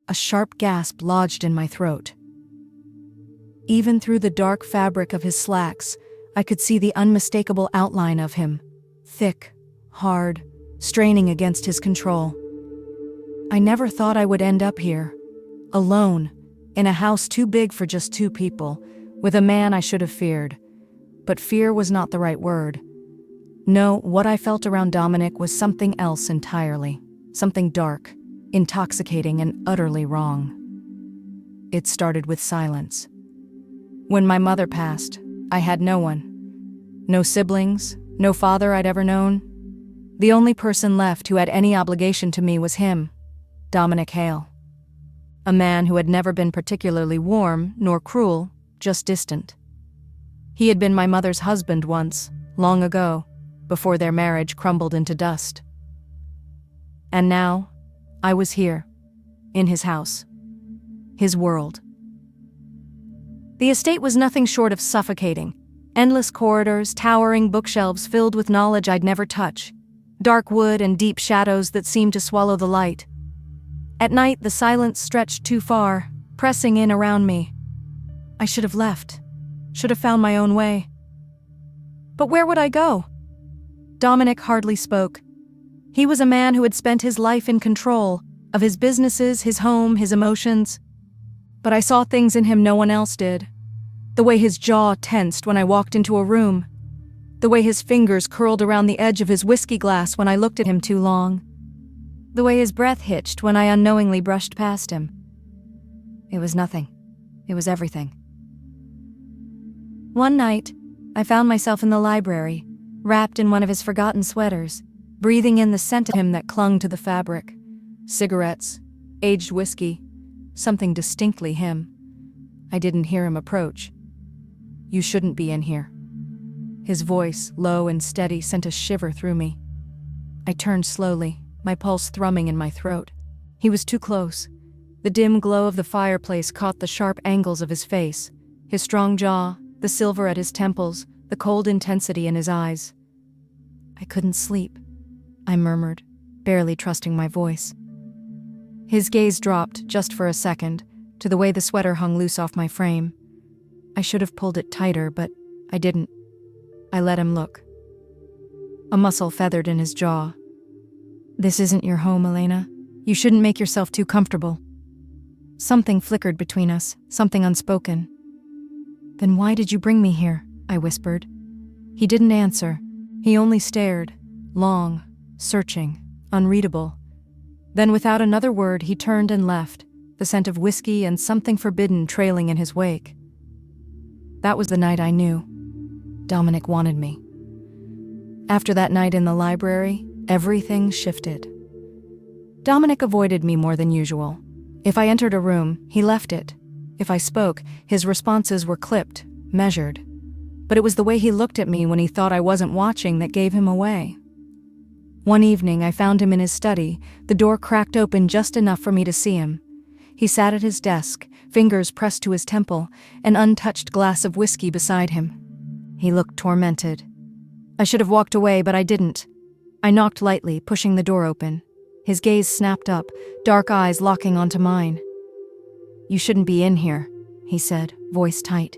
A sharp gasp lodged in my throat. Even through the dark fabric of his slacks, I could see the unmistakable outline of him, thick, hard, straining against his control. I never thought I would end up here, alone, in a house too big for just two people, with a man I should have feared. But fear was not the right word. No, what I felt around Dominic was something else entirely, something dark, intoxicating, and utterly wrong. It started with silence. When my mother passed, I had no one. No siblings, no father I'd ever known. The only person left who had any obligation to me was him, Dominic Hale. A man who had never been particularly warm nor cruel, just distant. He had been my mother's husband once, long ago, before their marriage crumbled into dust. And now, I was here, in his house, his world. The estate was nothing short of suffocating. Endless corridors, towering bookshelves filled with knowledge I'd never touch, dark wood and deep shadows that seemed to swallow the light. At night, the silence stretched too far, pressing in around me. I should have left, should have found my own way. But where would I go? Dominic hardly spoke. He was a man who had spent his life in control of his businesses, his home, his emotions. But I saw things in him no one else did. The way his jaw tensed when I walked into a room. The way his fingers curled around the edge of his whiskey glass when I looked at him too long. The way his breath hitched when I unknowingly brushed past him. It was nothing. It was everything. One night, I found myself in the library, wrapped in one of his forgotten sweaters, breathing in the scent of him that clung to the fabric. Cigarettes, aged whiskey, something distinctly him. I didn't hear him approach. "You shouldn't be in here." His voice, low and steady, sent a shiver through me. I turned slowly, my pulse thrumming in my throat. He was too close. The dim glow of the fireplace caught the sharp angles of his face, his strong jaw, the silver at his temples, the cold intensity in his eyes. "I couldn't sleep," I murmured, barely trusting my voice. His gaze dropped, just for a second, to the way the sweater hung loose off my frame. I should have pulled it tighter, but I didn't. I let him look. A muscle feathered in his jaw. "This isn't your home, Elena. You shouldn't make yourself too comfortable." Something flickered between us, something unspoken. "Then why did you bring me here?" I whispered. He didn't answer. He only stared, long, searching, unreadable. Then without another word, he turned and left, the scent of whiskey and something forbidden trailing in his wake. That was the night I knew. Dominic wanted me. After that night in the library, everything shifted. Dominic avoided me more than usual. If I entered a room, he left it. If I spoke, his responses were clipped, measured. But it was the way he looked at me when he thought I wasn't watching that gave him away. One evening, I found him in his study, the door cracked open just enough for me to see him. He sat at his desk, fingers pressed to his temple, an untouched glass of whiskey beside him. He looked tormented. I should have walked away, but I didn't. I knocked lightly, pushing the door open. His gaze snapped up, dark eyes locking onto mine. "You shouldn't be in here," he said, voice tight.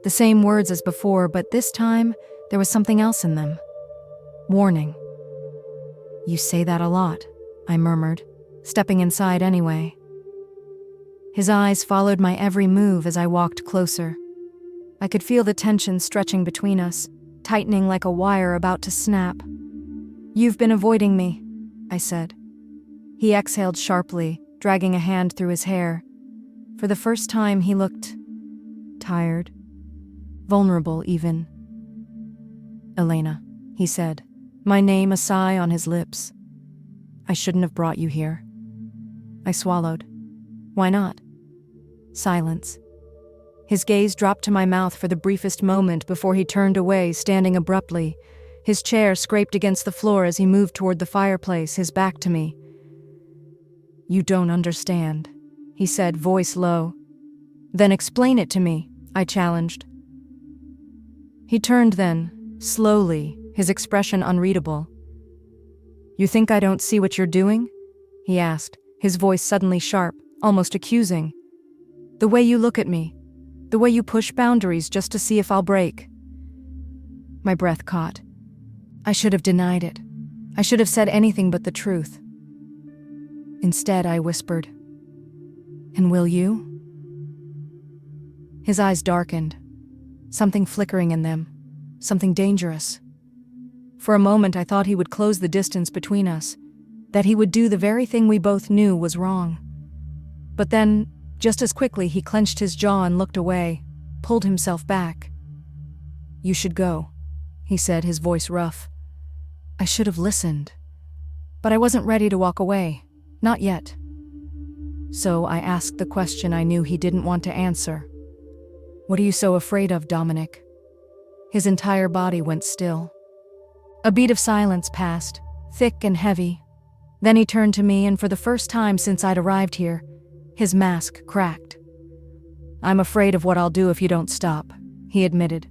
The same words as before, but this time, there was something else in them. Warning. "You say that a lot," I murmured, stepping inside anyway. His eyes followed my every move as I walked closer. I could feel the tension stretching between us, tightening like a wire about to snap. "You've been avoiding me," I said. He exhaled sharply, dragging a hand through his hair. For the first time, he looked tired, vulnerable even. "Elena," he said, my name a sigh on his lips. "I shouldn't have brought you here." I swallowed. Why not? Silence. His gaze dropped to my mouth for the briefest moment before he turned away, standing abruptly. His chair scraped against the floor as he moved toward the fireplace, his back to me. "You don't understand," he said, voice low. "Then explain it to me," I challenged. He turned then, slowly, his expression unreadable. "You think I don't see what you're doing?" he asked, his voice suddenly sharp, almost accusing. The way you look at me, the way you push boundaries just to see if I'll break. My breath caught. I should have denied it. I should have said anything but the truth. Instead, I whispered, "And will you?" His eyes darkened, something flickering in them, something dangerous. For a moment, I thought he would close the distance between us, that he would do the very thing we both knew was wrong. But then, just as quickly, he clenched his jaw and looked away, pulled himself back. "You should go," he said, his voice rough. I should have listened, but I wasn't ready to walk away, not yet. So I asked the question I knew he didn't want to answer. "What are you so afraid of, Dominic?" His entire body went still. A beat of silence passed, thick and heavy. Then he turned to me, and for the first time since I'd arrived here, his mask cracked. "I'm afraid of what I'll do if you don't stop," he admitted.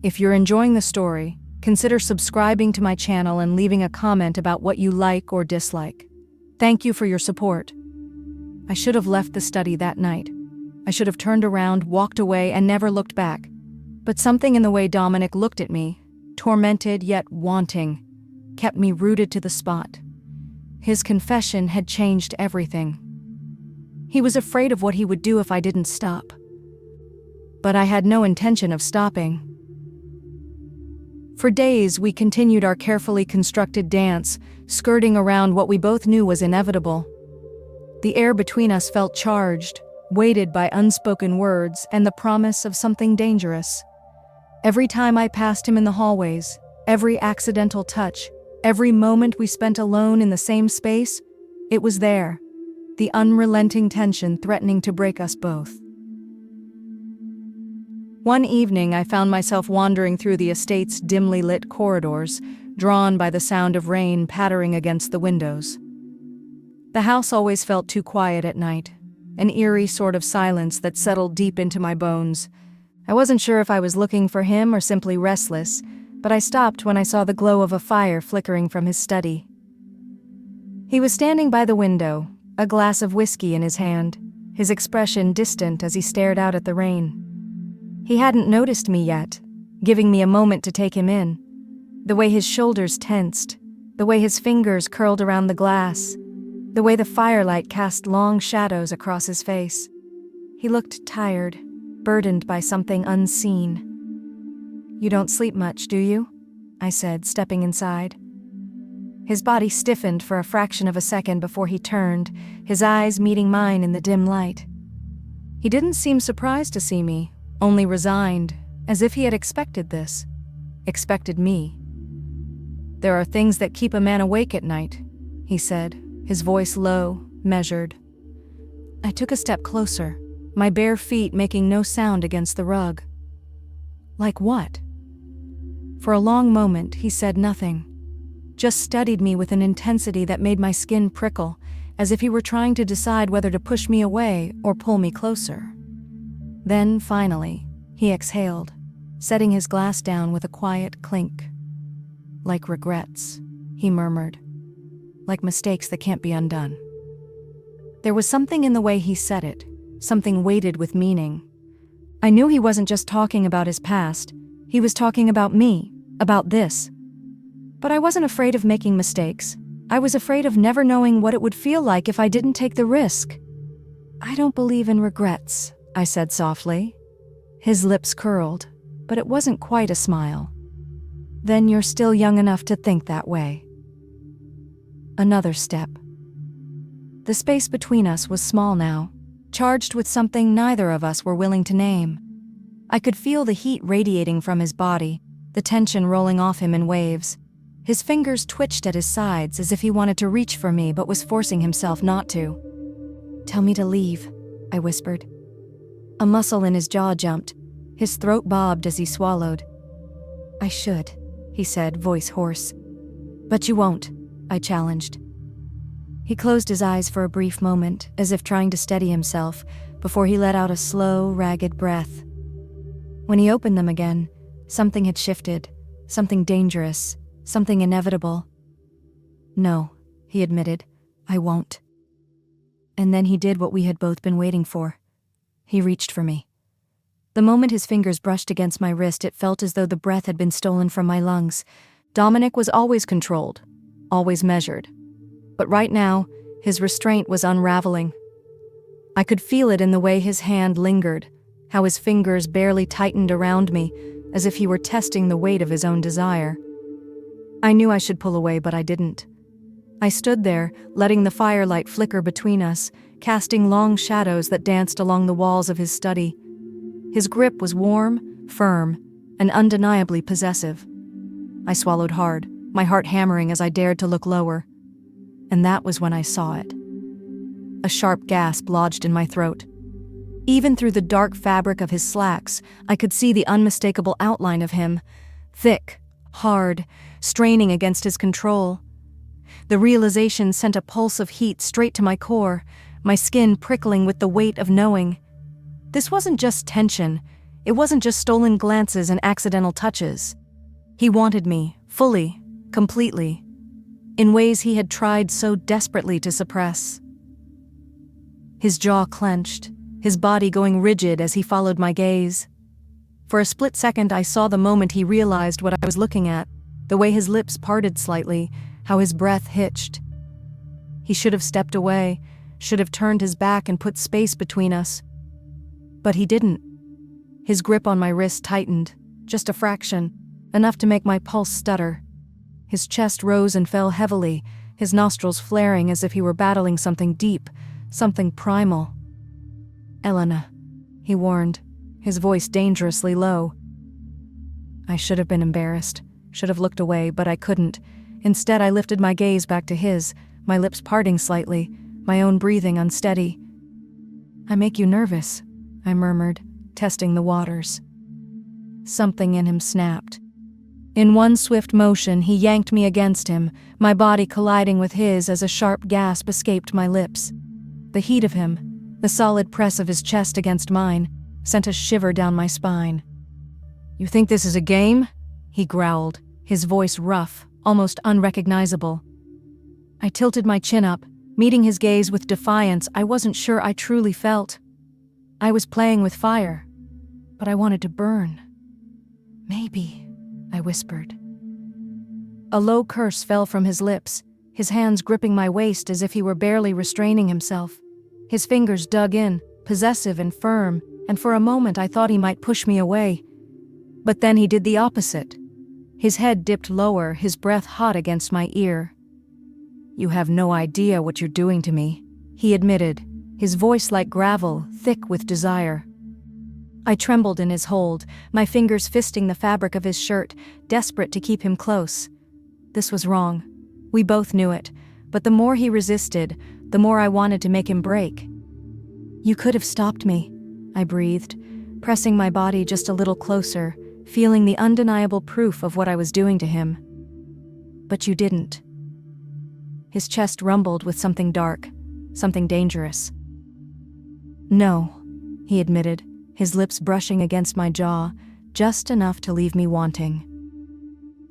"If you're enjoying the story, consider subscribing to my channel and leaving a comment about what you like or dislike. Thank you for your support." I should have left the study that night. I should have turned around, walked away, and never looked back. But something in the way Dominic looked at me, tormented yet wanting, kept me rooted to the spot. His confession had changed everything. He was afraid of what he would do if I didn't stop. But I had no intention of stopping. For days, we continued our carefully constructed dance, skirting around what we both knew was inevitable. The air between us felt charged, weighted by unspoken words and the promise of something dangerous. Every time I passed him in the hallways, every accidental touch, every moment we spent alone in the same space, it was there, the unrelenting tension threatening to break us both. One evening, I found myself wandering through the estate's dimly lit corridors, drawn by the sound of rain pattering against the windows. The house always felt too quiet at night, an eerie sort of silence that settled deep into my bones. I wasn't sure if I was looking for him or simply restless, but I stopped when I saw the glow of a fire flickering from his study. He was standing by the window, a glass of whiskey in his hand, his expression distant as he stared out at the rain. He hadn't noticed me yet, giving me a moment to take him in. The way his shoulders tensed, the way his fingers curled around the glass, the way the firelight cast long shadows across his face. He looked tired, burdened by something unseen. "You don't sleep much, do you?" I said, stepping inside. His body stiffened for a fraction of a second before he turned, his eyes meeting mine in the dim light. He didn't seem surprised to see me, only resigned, as if he had expected this, expected me. "There are things that keep a man awake at night," he said, his voice low, measured. I took a step closer, my bare feet making no sound against the rug. "Like what?" For a long moment, he said nothing, just studied me with an intensity that made my skin prickle, as if he were trying to decide whether to push me away or pull me closer. Then, finally, he exhaled, setting his glass down with a quiet clink. "Like regrets," he murmured. "Like mistakes that can't be undone." There was something in the way he said it, something weighted with meaning. I knew he wasn't just talking about his past, he was talking about me, about this. But I wasn't afraid of making mistakes. I was afraid of never knowing what it would feel like if I didn't take the risk. "I don't believe in regrets," I said softly. His lips curled, but it wasn't quite a smile. "Then you're still young enough to think that way." Another step. The space between us was small now, charged with something neither of us were willing to name. I could feel the heat radiating from his body, the tension rolling off him in waves. His fingers twitched at his sides as if he wanted to reach for me but was forcing himself not to. "Tell me to leave," I whispered. A muscle in his jaw jumped. His throat bobbed as he swallowed. "I should," he said, voice hoarse. "But you won't," I challenged. He closed his eyes for a brief moment, as if trying to steady himself, before he let out a slow, ragged breath. When he opened them again, something had shifted, something dangerous, something inevitable. "No," he admitted, "I won't." And then he did what we had both been waiting for. He reached for me. The moment his fingers brushed against my wrist, it felt as though the breath had been stolen from my lungs. Dominic was always controlled, always measured. But right now, his restraint was unraveling. I could feel it in the way his hand lingered, how his fingers barely tightened around me, as if he were testing the weight of his own desire. I knew I should pull away, but I didn't. I stood there, letting the firelight flicker between us, casting long shadows that danced along the walls of his study. His grip was warm, firm, and undeniably possessive. I swallowed hard, my heart hammering as I dared to look lower. And that was when I saw it. A sharp gasp lodged in my throat. Even through the dark fabric of his slacks, I could see the unmistakable outline of him, thick, hard, straining against his control. The realization sent a pulse of heat straight to my core, my skin prickling with the weight of knowing. This wasn't just tension. It wasn't just stolen glances and accidental touches. He wanted me, fully, completely, in ways he had tried so desperately to suppress. His jaw clenched, his body going rigid as he followed my gaze. For a split second, I saw the moment he realized what I was looking at, the way his lips parted slightly, how his breath hitched. He should have stepped away, should have turned his back and put space between us. But he didn't. His grip on my wrist tightened, just a fraction, enough to make my pulse stutter. His chest rose and fell heavily, his nostrils flaring as if he were battling something deep, something primal. "Elena," he warned, his voice dangerously low. I should have been embarrassed, should have looked away, but I couldn't. Instead, I lifted my gaze back to his, my lips parting slightly, my own breathing unsteady. "I make you nervous," I murmured, testing the waters. Something in him snapped. In one swift motion, he yanked me against him, my body colliding with his as a sharp gasp escaped my lips. The heat of him, the solid press of his chest against mine, sent a shiver down my spine. "You think this is a game?" he growled, his voice rough, almost unrecognizable. I tilted my chin up, meeting his gaze with defiance I wasn't sure I truly felt. I was playing with fire, but I wanted to burn. "Maybe," I whispered. A low curse fell from his lips, his hands gripping my waist as if he were barely restraining himself. His fingers dug in, possessive and firm, and for a moment I thought he might push me away. But then he did the opposite. His head dipped lower, his breath hot against my ear. "You have no idea what you're doing to me," he admitted, his voice like gravel, thick with desire. I trembled in his hold, my fingers fisting the fabric of his shirt, desperate to keep him close. This was wrong. We both knew it, but the more he resisted, the more I wanted to make him break. "You could have stopped me," I breathed, pressing my body just a little closer, feeling the undeniable proof of what I was doing to him. "But you didn't." His chest rumbled with something dark, something dangerous. "No," he admitted, his lips brushing against my jaw, just enough to leave me wanting.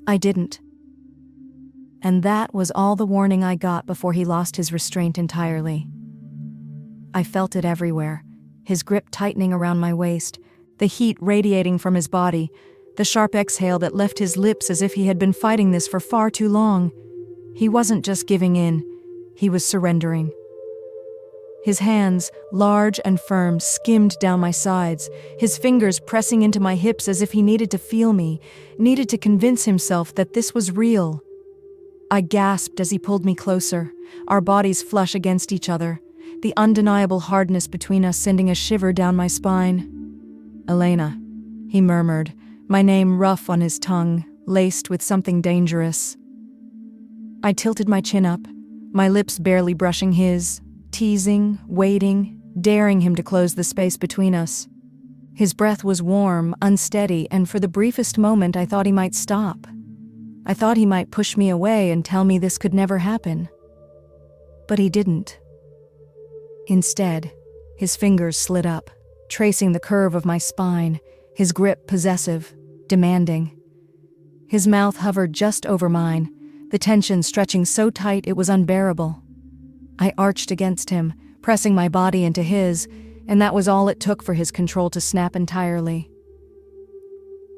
"I didn't." And that was all the warning I got before he lost his restraint entirely. I felt it everywhere, his grip tightening around my waist, the heat radiating from his body, the sharp exhale that left his lips as if he had been fighting this for far too long. He wasn't just giving in, he was surrendering. His hands, large and firm, skimmed down my sides, his fingers pressing into my hips as if he needed to feel me, needed to convince himself that this was real. I gasped as he pulled me closer, our bodies flush against each other, the undeniable hardness between us sending a shiver down my spine. "Elena," he murmured, my name rough on his tongue, laced with something dangerous. I tilted my chin up, my lips barely brushing his, teasing, waiting, daring him to close the space between us. His breath was warm, unsteady, and for the briefest moment I thought he might stop. I thought he might push me away and tell me this could never happen. But he didn't. Instead, his fingers slid up, tracing the curve of my spine, his grip possessive, demanding. His mouth hovered just over mine, the tension stretching so tight it was unbearable. I arched against him, pressing my body into his, and that was all it took for his control to snap entirely.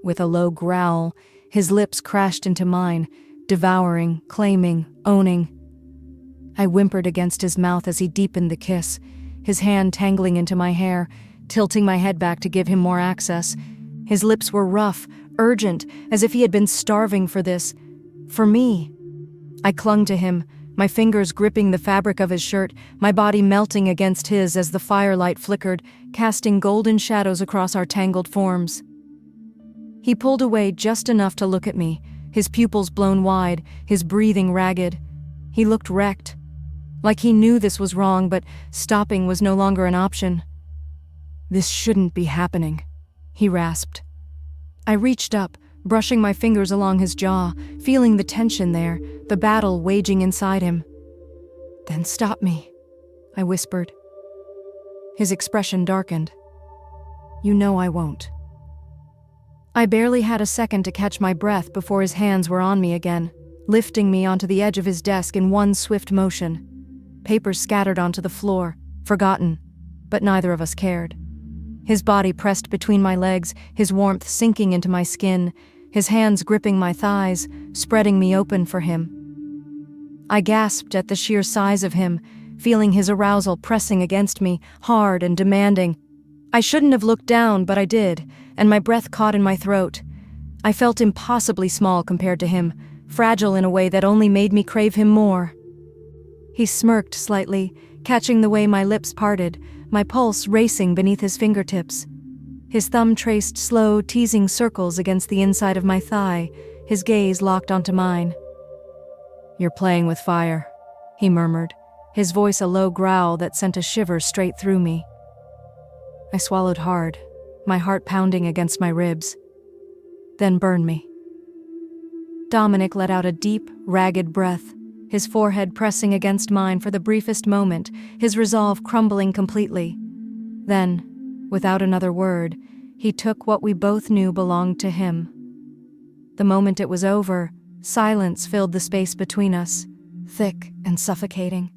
With a low growl, his lips crashed into mine, devouring, claiming, owning. I whimpered against his mouth as he deepened the kiss, his hand tangling into my hair, tilting my head back to give him more access. His lips were rough, urgent, as if he had been starving for this. For me. I clung to him, my fingers gripping the fabric of his shirt, my body melting against his as the firelight flickered, casting golden shadows across our tangled forms. He pulled away just enough to look at me, his pupils blown wide, his breathing ragged. He looked wrecked, like he knew this was wrong, but stopping was no longer an option. "This shouldn't be happening," he rasped. I reached up, brushing my fingers along his jaw, feeling the tension there, the battle waging inside him. "Then stop me," I whispered. His expression darkened. "You know I won't." I barely had a second to catch my breath before his hands were on me again, lifting me onto the edge of his desk in one swift motion. Papers scattered onto the floor, forgotten, but neither of us cared. His body pressed between my legs, his warmth sinking into my skin, his hands gripping my thighs, spreading me open for him. I gasped at the sheer size of him, feeling his arousal pressing against me, hard and demanding. I shouldn't have looked down, but I did, and my breath caught in my throat. I felt impossibly small compared to him, fragile in a way that only made me crave him more. He smirked slightly, catching the way my lips parted, my pulse racing beneath his fingertips. His thumb traced slow, teasing circles against the inside of my thigh, his gaze locked onto mine. "You're playing with fire," he murmured, his voice a low growl that sent a shiver straight through me. I swallowed hard, my heart pounding against my ribs. "Then burn me." Dominic let out a deep, ragged breath, his forehead pressing against mine for the briefest moment, his resolve crumbling completely. Then, without another word, he took what we both knew belonged to him. The moment it was over, silence filled the space between us, thick and suffocating.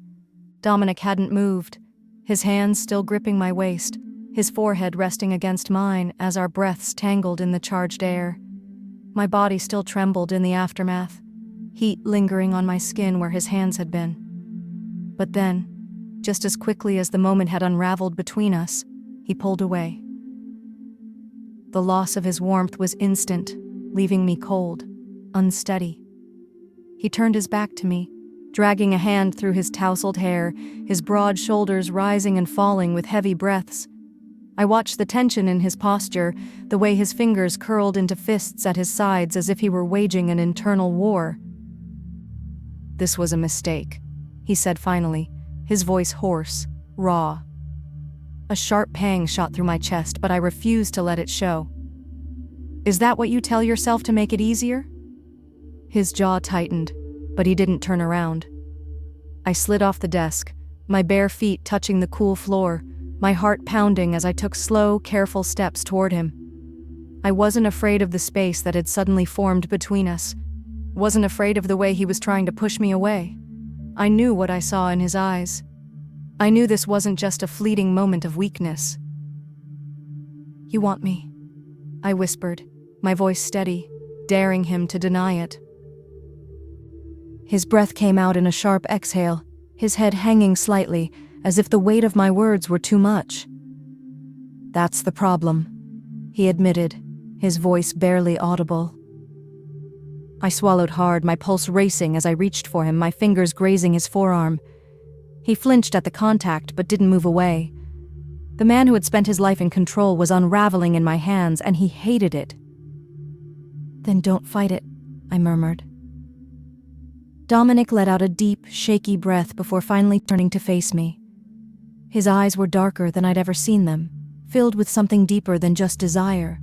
Dominic hadn't moved, his hands still gripping my waist, his forehead resting against mine as our breaths tangled in the charged air. My body still trembled in the aftermath, heat lingering on my skin where his hands had been. But then, just as quickly as the moment had unraveled between us, he pulled away. The loss of his warmth was instant, leaving me cold, unsteady. He turned his back to me, dragging a hand through his tousled hair, his broad shoulders rising and falling with heavy breaths. I watched the tension in his posture, the way his fingers curled into fists at his sides as if he were waging an internal war. "This was a mistake," he said finally, his voice hoarse, raw. A sharp pang shot through my chest, but I refused to let it show. "Is that what you tell yourself to make it easier?" His jaw tightened, but he didn't turn around. I slid off the desk, my bare feet touching the cool floor, my heart pounding as I took slow, careful steps toward him. I wasn't afraid of the space that had suddenly formed between us, wasn't afraid of the way he was trying to push me away. I knew what I saw in his eyes. I knew this wasn't just a fleeting moment of weakness. "You want me," I whispered, my voice steady, daring him to deny it. His breath came out in a sharp exhale, his head hanging slightly, as if the weight of my words were too much. "That's the problem," he admitted, his voice barely audible. I swallowed hard, my pulse racing as I reached for him, my fingers grazing his forearm. He flinched at the contact but didn't move away. The man who had spent his life in control was unraveling in my hands, and he hated it. "Then don't fight it," I murmured. Dominic let out a deep, shaky breath before finally turning to face me. His eyes were darker than I'd ever seen them, filled with something deeper than just desire,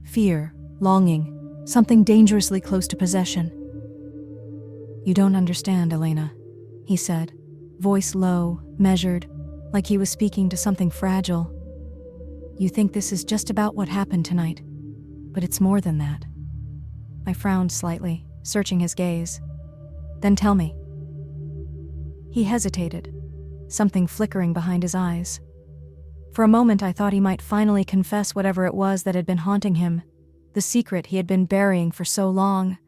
fear, longing, something dangerously close to possession. "You don't understand, Elena," he said, voice low, measured, like he was speaking to something fragile. "You think this is just about what happened tonight, but it's more than that." I frowned slightly, searching his gaze. "Then tell me." He hesitated, something flickering behind his eyes. For a moment I thought he might finally confess whatever it was that had been haunting him, the secret he had been burying for so long.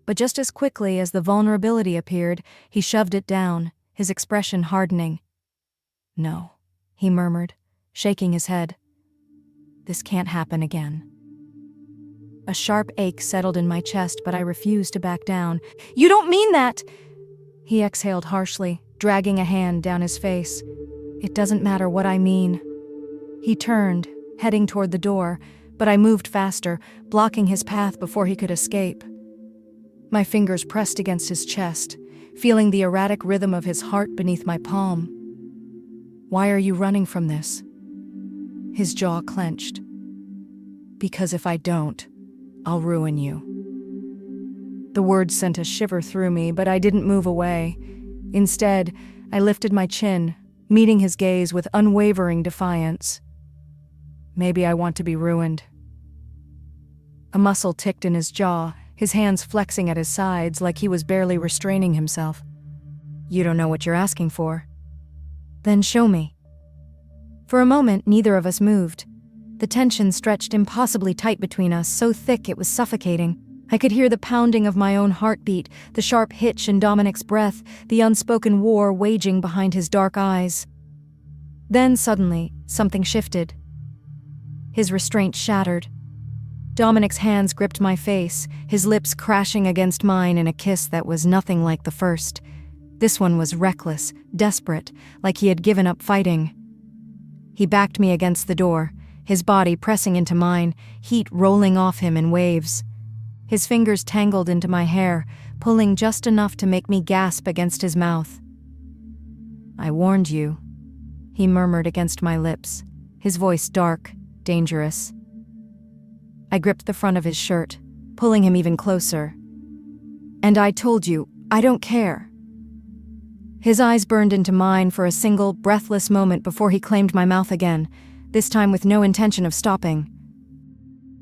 But just as quickly as the vulnerability appeared, he shoved it down, his expression hardening. "No," he murmured, shaking his head. "This can't happen again." A sharp ache settled in my chest, but I refused to back down. "You don't mean that!" He exhaled harshly, dragging a hand down his face. "It doesn't matter what I mean." He turned, heading toward the door, but I moved faster, blocking his path before he could escape. My fingers pressed against his chest, feeling the erratic rhythm of his heart beneath my palm. "Why are you running from this?" His jaw clenched. "Because if I don't, I'll ruin you." The words sent a shiver through me, but I didn't move away. Instead, I lifted my chin, meeting his gaze with unwavering defiance. "Maybe I want to be ruined." A muscle ticked in his jaw, his hands flexing at his sides like he was barely restraining himself. "You don't know what you're asking for." "Then show me." For a moment, neither of us moved. The tension stretched impossibly tight between us, so thick it was suffocating. I could hear the pounding of my own heartbeat, the sharp hitch in Dominic's breath, the unspoken war waging behind his dark eyes. Then suddenly, something shifted. His restraint shattered. Dominic's hands gripped my face, his lips crashing against mine in a kiss that was nothing like the first. This one was reckless, desperate, like he had given up fighting. He backed me against the door, his body pressing into mine, heat rolling off him in waves. His fingers tangled into my hair, pulling just enough to make me gasp against his mouth. "I warned you," he murmured against my lips, his voice dark, dangerous. I gripped the front of his shirt, pulling him even closer. "And I told you, I don't care." His eyes burned into mine for a single, breathless moment before he claimed my mouth again, this time with no intention of stopping.